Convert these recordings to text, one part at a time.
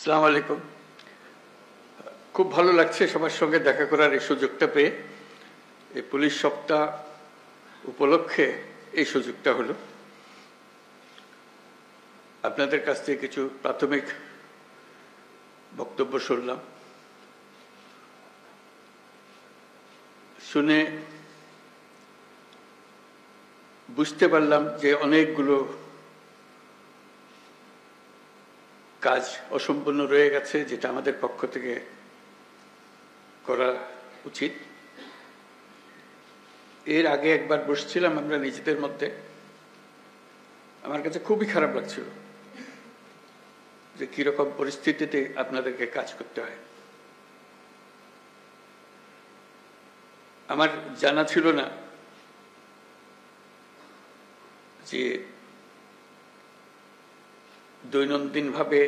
আসসালামু আলাইকুম। খুব ভালো লাগছে সবার সঙ্গে দেখা করার এই সুযোগটা পেয়ে। এই পুলিশ সপ্তাহ উপলক্ষে এই সুযোগটা হলো। আপনাদের কাছ থেকে কিছু প্রাথমিক বক্তব্য শুনলাম, শুনে বুঝতে পারলাম যে অনেকগুলো কাজ অসম্পূর্ণ রয়ে গেছে, যেটা আমাদের পক্ষ থেকে করা উচিত। এর আগে একবার বসছিলাম আমরা নিজেদের মধ্যে, আমার কাছে খুবই খারাপ লাগছিল যে কিরকম পরিস্থিতিতে আপনাদেরকে কাজ করতে হয়। আমার জানা ছিল না যে দৈনন্দিনভাবে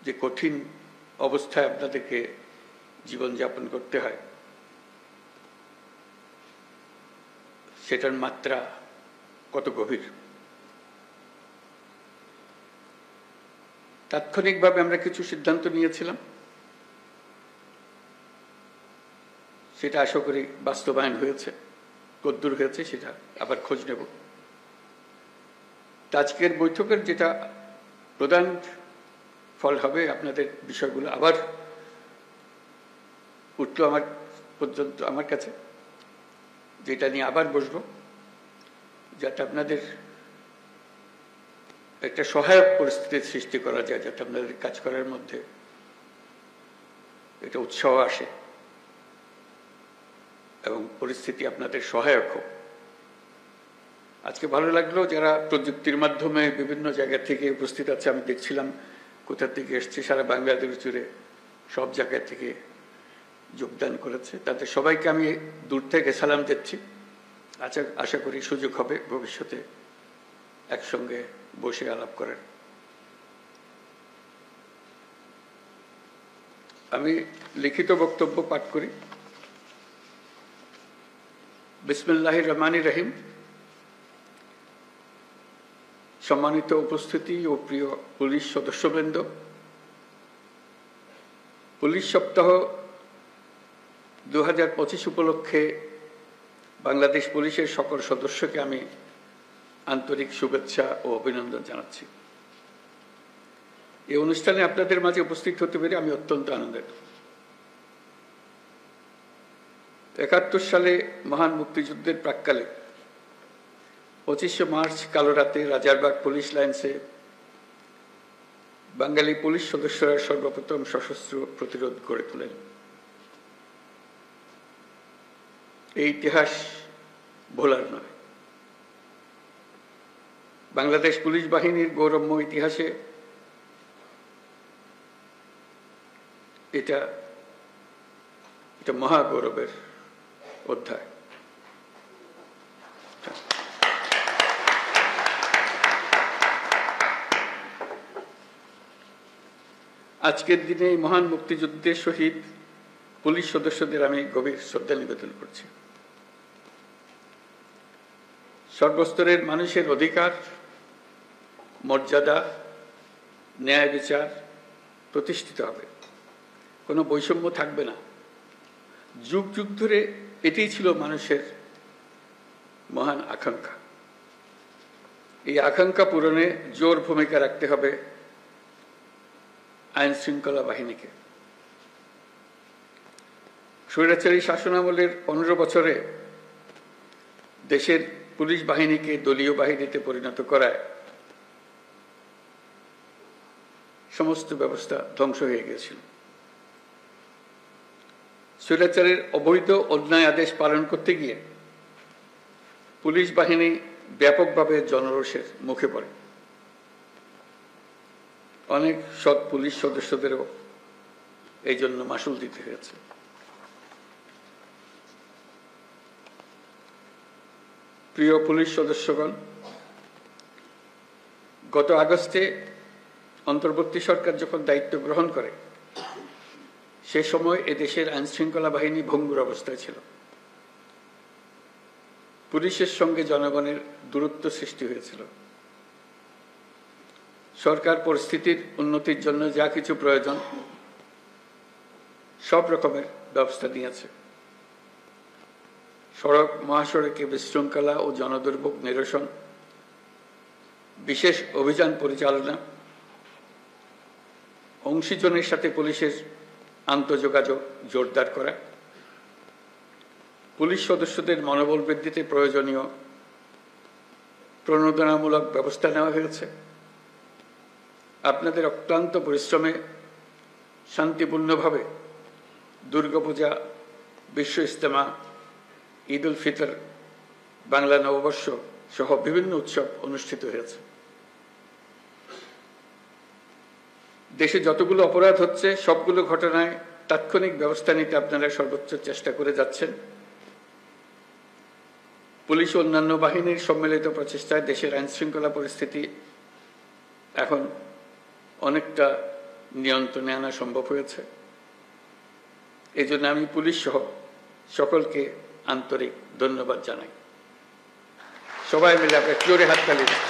যে কঠিন অবস্থায় আপনাদেরকে জীবনযাপন করতে হয়, সেটার মাত্রা কত গভীর। তাৎক্ষণিকভাবে আমরা কিছু সিদ্ধান্ত নিয়েছিলাম, সেটা আশা করি বাস্তবায়ন হয়েছে। কদ্দূর হয়েছে সেটা আবার খোঁজ নেব। আজকের বৈঠকের যেটা প্রধান ফল হবে, আপনাদের বিষয়গুলো আবার উঠলো আমার কাছে, যেটা নিয়ে আবার বসবো, যাতে আপনাদের একটা সহায়ক পরিস্থিতির সৃষ্টি করা যায়, যাতে আপনাদের কাজ করার মধ্যে একটা উৎসাহ আসে এবং পরিস্থিতি আপনাদের সহায়ক হোক। আজকে ভালো লাগলো যারা প্রযুক্তির মাধ্যমে বিভিন্ন জায়গা থেকে উপস্থিত আছে। আমি দেখছিলাম কোথা থেকে এসছে, সারা বাংলাদেশ জুড়ে সব জায়গা থেকে যোগদান করেছে। তাদের সবাইকে আমি দূর থেকে সালাম দিচ্ছি। আশা করি সুযোগ হবে ভবিষ্যতে একসঙ্গে বসে আলাপ করার। আমি লিখিত বক্তব্য পাঠ করি। বিসমিল্লাহির রহমানির রহিম। সম্মানিত উপস্থিতি ও প্রিয় পুলিশ সদস্যবৃন্দ, পুলিশ সপ্তাহ 2025 উপলক্ষে বাংলাদেশ পুলিশের সকল সদস্যকে আমি আন্তরিক শুভেচ্ছা ও অভিনন্দন জানাচ্ছি। এই অনুষ্ঠানে আপনাদের মাঝে উপস্থিত হতে পেরে আমি অত্যন্ত আনন্দিত। 71 সালে মহান মুক্তিযুদ্ধের প্রাক্কালে 25শে মার্চ কালো রাতে রাজারবাগ পুলিশ লাইন্সে বাঙালি পুলিশ সদস্যরা সর্বপ্রথম সশস্ত্র প্রতিরোধ গড়ে তোলেন। এই ইতিহাস ভোলার নয়। বাংলাদেশ পুলিশ বাহিনীর গৌরবময় ইতিহাসে এটা মহাগৌরবের অধ্যায়। আজকের দিনে মহান মুক্তিযুদ্ধের শহীদ পুলিশ সদস্যদের আমি গভীর শ্রদ্ধা নিবেদন করছি। সর্বস্তরের মানুষের অধিকার, মর্যাদা, ন্যায় বিচার প্রতিষ্ঠিত হবে, কোনো বৈষম্য থাকবে না। যুগ যুগ ধরে এটাই ছিল মানুষের মহান আকাঙ্ক্ষা। এই আকাঙ্ক্ষা পূরণে জোর ভূমিকা রাখতে হবে আইন শৃঙ্খলা বাহিনীকে। স্বৈরাচারী শাসনামলের 15 বছরে দেশের পুলিশ বাহিনীকে দলীয় বাহিনীতে পরিণত করায় সমস্ত ব্যবস্থা ধ্বংস হয়ে গিয়েছিল। স্বৈরাচারের অবৈধ অন্যায় আদেশ পালন করতে গিয়ে পুলিশ বাহিনী ব্যাপকভাবে জনরোষের মুখে পড়ে। অনেক সৎ পুলিশ সদস্যদেরও এই জন্য মাশুল দিতে হয়েছে। প্রিয় পুলিশ সদস্যগণ, গত আগস্টে অন্তর্বর্তী সরকার যখন দায়িত্ব গ্রহণ করে, সে সময় এদেশের আইন শৃঙ্খলা বাহিনী ভঙ্গুর অবস্থায় ছিল। পুলিশের সঙ্গে জনগণের দূরত্ব সৃষ্টি হয়েছিল। সরকার পরিস্থিতির উন্নতির জন্য যা কিছু প্রয়োজন সব রকমের ব্যবস্থা নিয়েছে। সড়ক মহাসড়কে বিশৃঙ্খলা ও জনদুর্ভোগ নিরসন, বিশেষ অভিযান পরিচালনা, অংশীজনের সাথে পুলিশের আন্তঃযোগাযোগ জোরদার করা, পুলিশ সদস্যদের মনোবল বৃদ্ধিতে প্রয়োজনীয় প্রণোদনামূলক ব্যবস্থা নেওয়া হয়েছে। আপনাদের অক্লান্ত পরিশ্রমে শান্তিপূর্ণভাবে দুর্গাপূজা, বিশ্ব ইজতেমা, ঈদ উল ফিতর, বাংলা নববর্ষ সহ বিভিন্ন উৎসব অনুষ্ঠিত হয়েছে। দেশে যতগুলো অপরাধ হচ্ছে সবগুলো ঘটনায় তাৎক্ষণিক ব্যবস্থা নিতে আপনারা সর্বোচ্চ চেষ্টা করে যাচ্ছেন। পুলিশ ও অন্যান্য বাহিনীর সম্মিলিত প্রচেষ্টায় দেশের আইনশৃঙ্খলা পরিস্থিতি এখন অনেকটা নিয়ন্ত্রণে আনা সম্ভব হয়েছে। এই জন্য আমি পুলিশ সহ সকলকে আন্তরিক ধন্যবাদ জানাই। সবাই মিলে আপনার জোরে হাততালি দিন।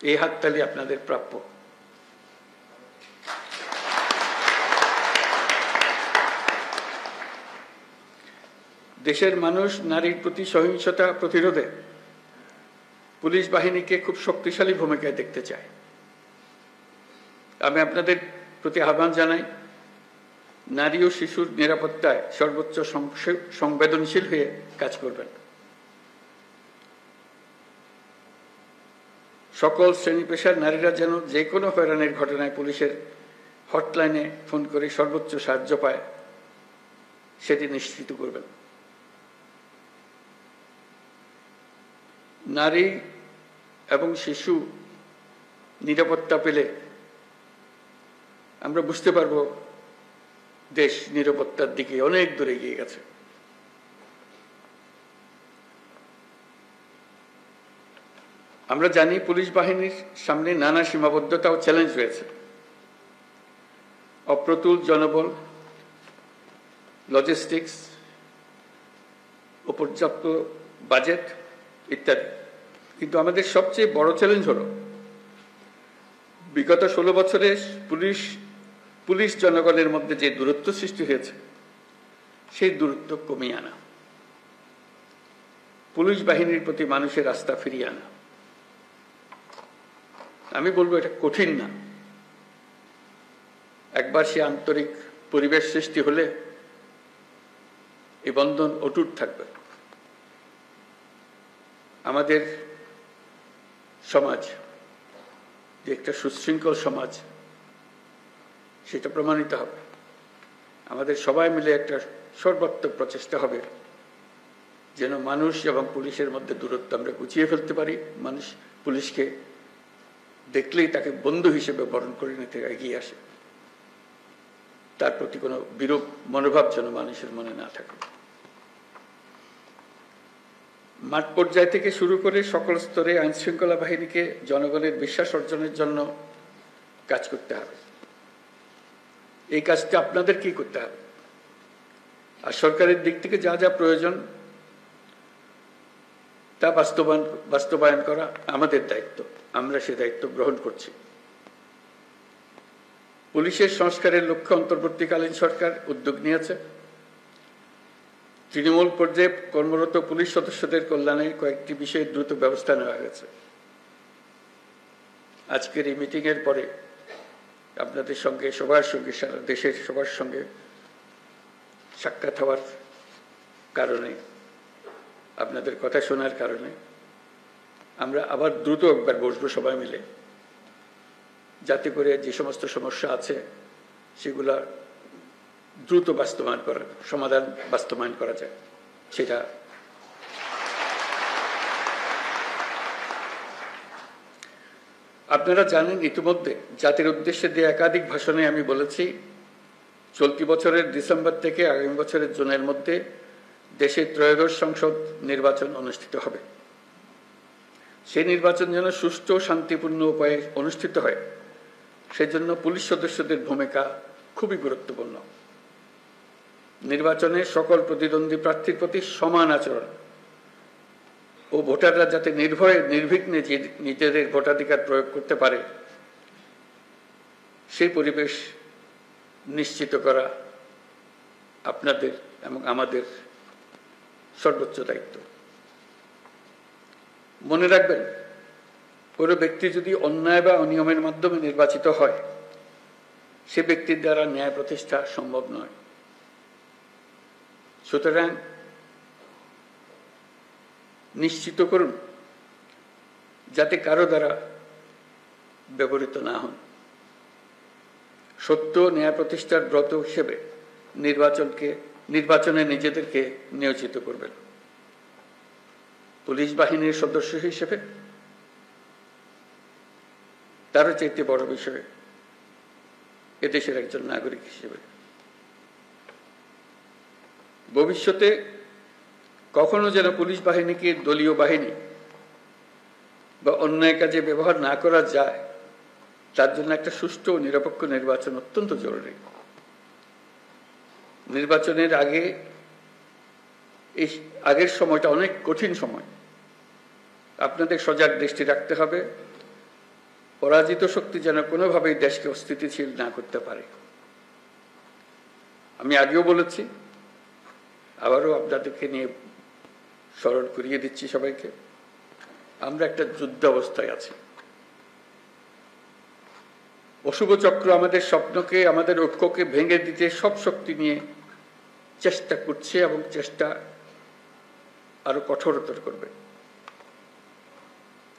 এই হাততালি আপনাদের প্রাপ্য। দেশের মানুষ নারীর প্রতি সহিংসতা প্রতিরোধে পুলিশ বাহিনীকে খুব শক্তিশালী ভূমিকায় দেখতে চায়। আমি আপনাদের প্রতি আহ্বান জানাই, নারী ও শিশুর নিরাপত্তায় সর্বোচ্চ সংবেদনশীল হয়ে কাজ করবেন। সকল শ্রেণী পেশার নারীরা যেন যে কোনো হয়রানির ঘটনায় পুলিশের হটলাইনে ফোন করে সর্বোচ্চ সাহায্য পায়, সেটি নিশ্চিত করবেন। নারী এবং শিশু নিরাপত্তা পেলে আমরা বুঝতে পারব দেশ নিরাপত্তার দিকে অনেক দূরে এগিয়ে গেছে। আমরা জানি পুলিশ বাহিনীর সামনে নানা সীমাবদ্ধতা ও চ্যালেঞ্জ রয়েছে। অপ্রতুল জনবল, লজিস্টিক্স, পর্যাপ্ত বাজেট ইত্যাদি। কিন্তু আমাদের সবচেয়ে বড় চ্যালেঞ্জ হলো বিগত 16 বছরে পুলিশ জনগণের মধ্যে যে দূরত্ব সৃষ্টি হয়েছে সেই দূরত্ব কমিয়ে আনা, পুলিশ বাহিনীর প্রতি মানুষের আস্থা ফিরিয়ে আনা। আমি বলবো এটা কঠিন না। একবার সে আন্তরিক পরিবেশ সৃষ্টি হলে এই বন্ধন অটুট থাকবে। আমাদের সমাজ যে একটা সুশৃঙ্খল সমাজ, সেটা প্রমাণিত হবে। আমাদের সবাই মিলে একটা সর্বাত্মক প্রচেষ্টা হবে যেন মানুষ এবং পুলিশের মধ্যে দূরত্ব আমরা গুছিয়ে ফেলতে পারি। মানুষ পুলিশকে দেখলেই তাকে বন্ধু হিসেবে বরণ করে নিতে এগিয়ে আসে। তার প্রতি কোনো বিরূপ মনোভাব যেন মানুষের মনে না থাকে। মাঠ পর্যায় থেকে শুরু করে সকল স্তরে আইন শৃঙ্খলা বাহিনীকে জনগণের বিশ্বাস অর্জনের জন্য কাজ করতে হবে। এই কাজটা আপনাদের কি করতে হবে, আর সরকারের দিক থেকে যা যা প্রয়োজন তা বাস্তবায়ন করা আমাদের দায়িত্ব। আমরা সে দায়িত্ব গ্রহণ করছি। পুলিশের সংস্কারের লক্ষ্যে অন্তর্বর্তীকালীন সরকার উদ্যোগ নিয়েছে। তৃণমূল পর্যায়ে কর্মরত পুলিশ সদস্যদের কল্যাণে কয়েকটি বিষয়ে দ্রুত ব্যবস্থা নেওয়া হয়েছে। আজকের এই মিটিং এর পরে আপনাদের সঙ্গে সবার সঙ্গে সারা দেশের সবার সঙ্গে সাক্ষাৎ হওয়ার কারণে, আপনাদের কথা শোনার কারণে আমরা আবার দ্রুত একবার বসবো সবাই মিলে, যাতে করে যে সমস্ত সমস্যা আছে সেগুলা দ্রুত সমাধান বাস্তবায়ন করা যায়। সেটা আপনারা জানেন, ইতিমধ্যে জাতির উদ্দেশ্যে দিয়ে একাধিক ভাষণে আমি বলেছি, চলতি বছরের ডিসেম্বর থেকে আগামী বছরের জুনের মধ্যে দেশে ত্রয়োদশ সংসদ নির্বাচন অনুষ্ঠিত হবে। সেই নির্বাচন যেন সুষ্ঠু শান্তিপূর্ণ উপায়ে অনুষ্ঠিত হয়, সেজন্য পুলিশ সদস্যদের ভূমিকা খুবই গুরুত্বপূর্ণ। নির্বাচনে সকল প্রতিদ্বন্দ্বী প্রার্থীর প্রতি সমান আচরণ ও ভোটাররা যাতে নির্ভয়ে নির্বিঘ্নে নিজেদের ভোটাধিকার প্রয়োগ করতে পারে সেই পরিবেশ নিশ্চিত করা আপনাদের এবং আমাদের সর্বোচ্চ দায়িত্ব। মনে রাখবেন, কোনো ব্যক্তি যদি অন্যায় বা অনিয়মের মাধ্যমে নির্বাচিত হয়, সে ব্যক্তির দ্বারা ন্যায় প্রতিষ্ঠা সম্ভব নয়। সুতরাং নিশ্চিত করুন যাতে কারো দ্বারা ব্যবহৃত না হন। সত্য ন্যায় প্রতিষ্ঠার ব্রত হিসেবে নির্বাচনে নিজেদেরকে নিয়োজিত করবেন। পুলিশ বাহিনীর সদস্য হিসেবে তারও চাইতে বড় বিষয় এদেশের একজন নাগরিক হিসেবে ভবিষ্যতে কখনো যেন পুলিশ বাহিনীকে দলীয় বাহিনী বা অন্যায় কাজে ব্যবহার না করা যায়, তার জন্য একটা সুষ্ঠু ও নিরপেক্ষ নির্বাচন অত্যন্ত জরুরি। নির্বাচনের আগের সময়টা অনেক কঠিন সময়। আপনাদের সজাগ দৃষ্টি রাখতে হবে পরাজিত শক্তি যেন কোনোভাবেই দেশকে অস্থিতিশীল না করতে পারে। আমি আগেও বলেছি, আবারও আপনাদেরকে নিয়ে স্মরণ করিয়ে দিচ্ছি সবাইকে, আমরা একটা যুদ্ধ অবস্থায় আছি। অশুভ চক্র আমাদের স্বপ্নকে, আমাদের ঐক্যকে ভেঙে দিতে সব শক্তি নিয়ে চেষ্টা করছে এবং চেষ্টা আরো কঠোরতর করবে।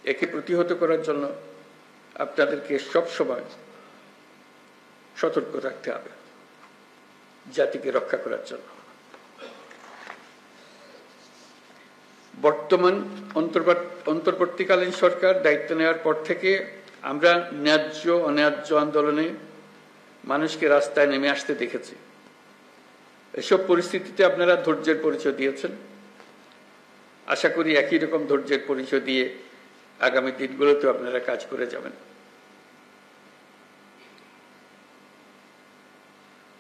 একে প্রতিহত করার জন্য আপনাদেরকে সব সময় সতর্ক থাকতে হবে, জাতিকে রক্ষা করার জন্য। বর্তমান অন্তর্বর্তীকালীন সরকার দায়িত্ব নেওয়ার পর থেকে আমরা ন্যায্য অন্যায্য আন্দোলনে মানুষকে রাস্তায় নেমে আসতে দেখেছি। এসব পরিস্থিতিতে আপনারা ধৈর্যের পরিচয় দিয়েছেন। আশা করি একই রকম ধৈর্যের পরিচয় দিয়ে আগামী দিনগুলোতে আপনারা কাজ করে যাবেন।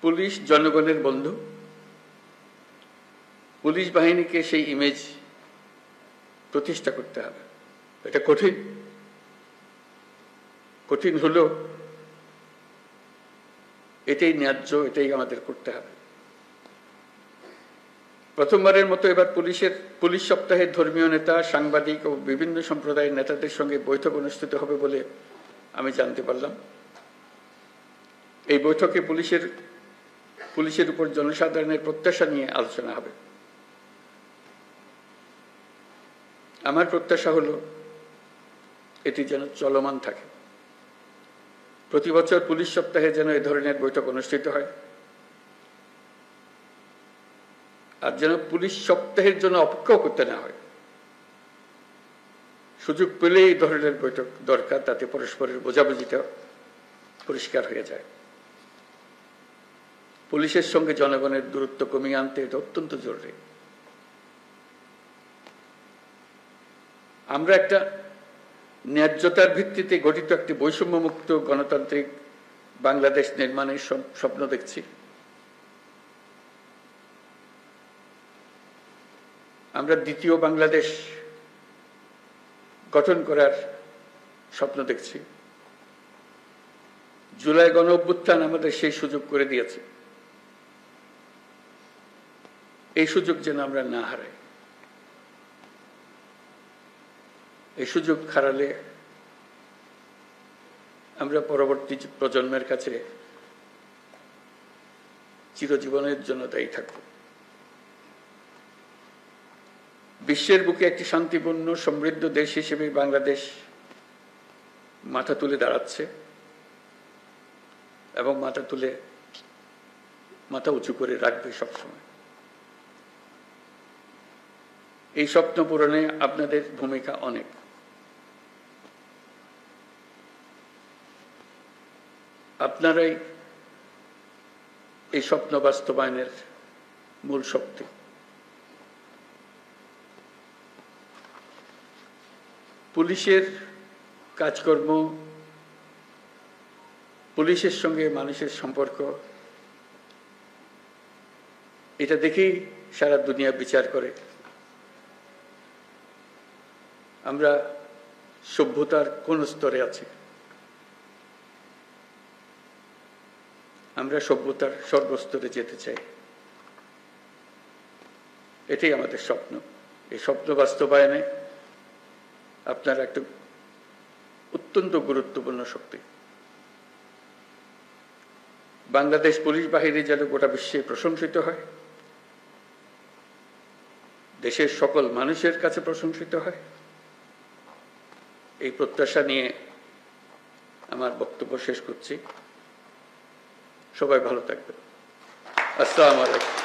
পুলিশ জনগণের বন্ধু। পুলিশ বাহিনীকে সেই ইমেজ প্রতিষ্ঠা করতে হবে। এটা কঠিন হলেও এটাই ন্যায্য, এটাই আমাদের করতে হবে। প্রথমবারের মতো এবার পুলিশ সপ্তাহে ধর্মীয় নেতা, সাংবাদিক ও বিভিন্ন সম্প্রদায়ের নেতাদের সঙ্গে বৈঠক অনুষ্ঠিত হবে বলে আমি জানতে পারলাম। এই বৈঠকে পুলিশের উপর জনসাধারণের প্রত্যাশা নিয়ে আলোচনা হবে। আমার প্রত্যাশা হলো এটি যেন চলমান থাকে। প্রতি বছর পুলিশ সপ্তাহে যেন এ ধরনের বৈঠক অনুষ্ঠিত হয়, আর যেন পুলিশ সপ্তাহের জন্য অপেক্ষাও করতে না হয়। সুযোগ পেলে এই ধরনের বৈঠক দরকার, তাতে পরস্পরের বোঝাবুঝিটা পরিষ্কার হয়ে যায়। পুলিশের সঙ্গে জনগণের দূরত্ব কমিয়ে আনতে এটা অত্যন্ত জরুরি। আমরা একটা ন্যায্যতার ভিত্তিতে গঠিত একটি বৈষম্যমুক্ত গণতান্ত্রিক বাংলাদেশ নির্মাণের স্বপ্ন দেখছি। আমরা দ্বিতীয় বাংলাদেশ গঠন করার স্বপ্ন দেখছি। জুলাই গণ অভ্যুত্থান আমাদের সেই সুযোগ করে দিয়েছে। এই সুযোগ যেন আমরা না হারাই। এই সুযোগ হারালে আমরা পরবর্তী প্রজন্মের কাছে চিরজীবনের জন্য দায়ী থাকব। বিশ্বের বুকে একটি শান্তিপূর্ণ সমৃদ্ধ দেশ হিসেবে বাংলাদেশ মাথা তুলে দাঁড়াচ্ছে এবং মাথা উঁচু করে রাখবে সবসময়। এই স্বপ্ন পূরণে আপনাদের ভূমিকা অনেক। আপনারাই এই স্বপ্ন বাস্তবায়নের মূল শক্তি। পুলিশের কাজকর্ম, পুলিশের সঙ্গে মানুষের সম্পর্ক, এটা দেখেই সারা দুনিয়া বিচার করে আমরা সভ্যতার কোন স্তরে আছি। আমরা সভ্যতার সর্বস্তরে যেতে চাই, এটাই আমাদের স্বপ্ন। এই স্বপ্ন বাস্তবায়নে আপনারা একটা অত্যন্ত গুরুত্বপূর্ণ শক্তি। বাংলাদেশ পুলিশ বাহিনী যেন গোটা বিশ্বে প্রশংসিত হয়, দেশের সকল মানুষের কাছে প্রশংসিত হয়, এই প্রত্যাশা নিয়ে আমার বক্তব্য শেষ করছি। সবাই ভালো থাকবেন। আসসালামু আলাইকুম।